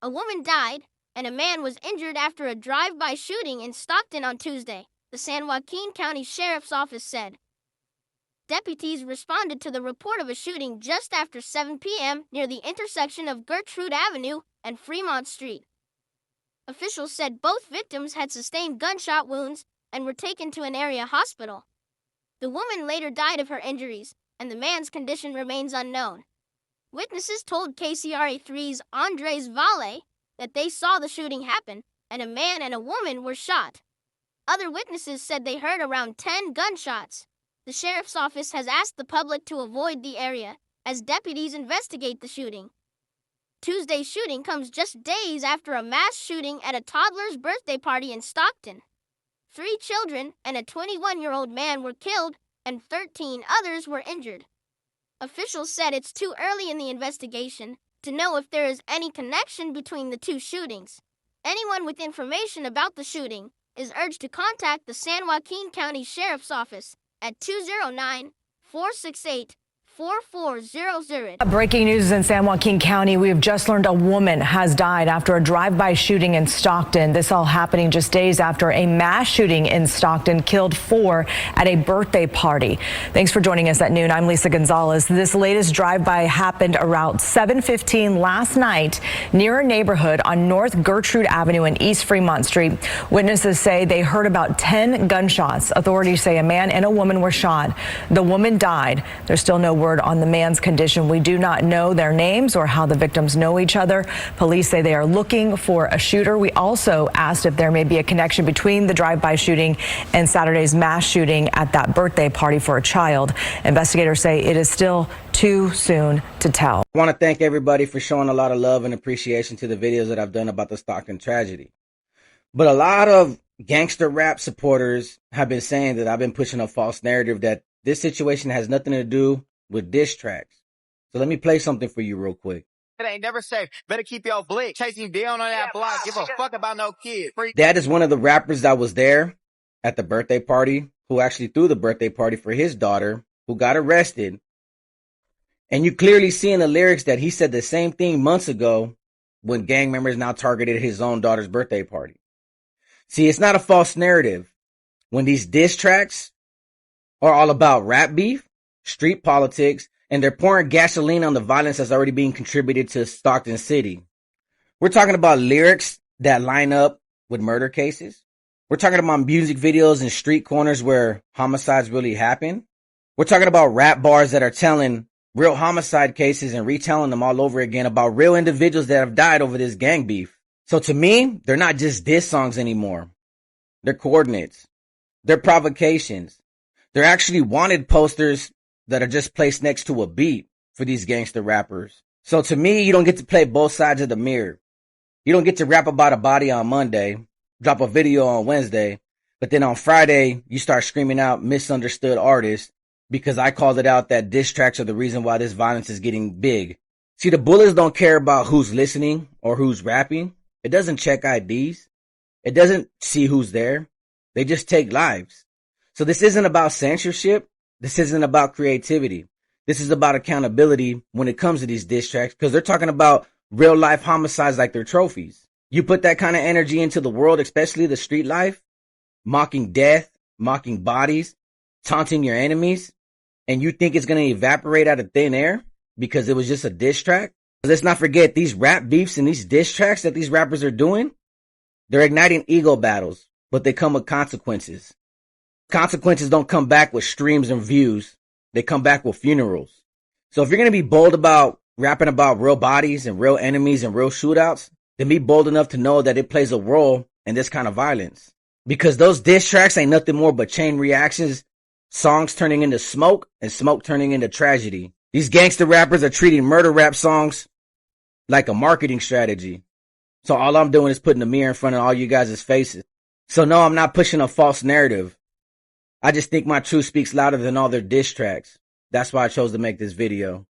A woman died, and a man was injured after a drive-by shooting in Stockton on Tuesday, the San Joaquin County Sheriff's Office said. Deputies responded to the report of a shooting just after 7 p.m. near the intersection of Gertrude Avenue and Fremont Street. Officials said both victims had sustained gunshot wounds and were taken to an area hospital. The woman later died of her injuries, and the man's condition remains unknown. Witnesses told KCRA3's Andres Valle that they saw the shooting happen, and a man and a woman were shot. Other witnesses said they heard around 10 gunshots. The sheriff's office has asked the public to avoid the area as deputies investigate the shooting. Tuesday's shooting comes just days after a mass shooting at a toddler's birthday party in Stockton. 3 children and a 21-year-old man were killed, and 13 others were injured. Officials said it's too early in the investigation to know if there is any connection between the 2 shootings. Anyone with information about the shooting is urged to contact the San Joaquin County Sheriff's Office at 209-468-4400. Breaking news in San Joaquin County. We have just learned a woman has died after a drive-by shooting in Stockton. This all happening just days after a mass shooting in Stockton killed 4 at a birthday party. Thanks for joining us at noon. I'm Lisa Gonzalez. This latest drive-by happened around 7:15 last night near a neighborhood on North Gertrude Avenue and East Fremont Street. Witnesses say they heard about 10 gunshots. Authorities say a man and a woman were shot. The woman died. There's still no word on the man's condition. We do not know their names or how the victims know each other. Police say they are looking for a shooter. We also asked if there may be a connection between the drive-by shooting and Saturday's mass shooting at that birthday party for a child. Investigators say it is still too soon to tell. I want to thank everybody for showing a lot of love and appreciation to the videos that I've done about the Stockton tragedy. But a lot of gangster rap supporters have been saying that I've been pushing a false narrative that this situation has nothing to do with diss tracks. So let me play something for you real quick. It ain't never safe. Better keep your blick. Chasing down on that block. Give a fuck about no kid. That is one of the rappers that was there at the birthday party, who actually threw the birthday party for his daughter, who got arrested. And you clearly see in the lyrics that he said the same thing months ago when gang members now targeted his own daughter's birthday party. See, it's not a false narrative when these diss tracks are all about rap beef, street politics, and they're pouring gasoline on the violence that's already being contributed to Stockton City. We're talking about lyrics that line up with murder cases. We're talking about music videos and street corners where homicides really happen. We're talking about rap bars that are telling real homicide cases and retelling them all over again about real individuals that have died over this gang beef. So to me, they're not just diss songs anymore. They're coordinates. They're provocations. They're actually wanted posters that are just placed next to a beat for these gangster rappers. So to me, you don't get to play both sides of the mirror. You don't get to rap about a body on Monday, drop a video on Wednesday, but then on Friday, you start screaming out misunderstood artists because I called it out that diss tracks are the reason why this violence is getting big. See, the bullets don't care about who's listening or who's rapping. It doesn't check IDs. It doesn't see who's there. They just take lives. So this isn't about censorship. This isn't about creativity. This is about accountability when it comes to these diss tracks, because they're talking about real life homicides like they're trophies. You put that kind of energy into the world, especially the street life, mocking death, mocking bodies, taunting your enemies, and you think it's going to evaporate out of thin air because it was just a diss track? Let's not forget, these rap beefs and these diss tracks that these rappers are doing, they're igniting ego battles, but they come with consequences. Consequences don't come back with streams and views. They come back with funerals. So if you're going to be bold about rapping about real bodies and real enemies and real shootouts, then be bold enough to know that it plays a role in this kind of violence. Because those diss tracks ain't nothing more but chain reactions, songs turning into smoke and smoke turning into tragedy. These gangster rappers are treating murder rap songs like a marketing strategy. So all I'm doing is putting a mirror in front of all you guys' faces. So no, I'm not pushing a false narrative. I just think my truth speaks louder than all their diss tracks. That's why I chose to make this video.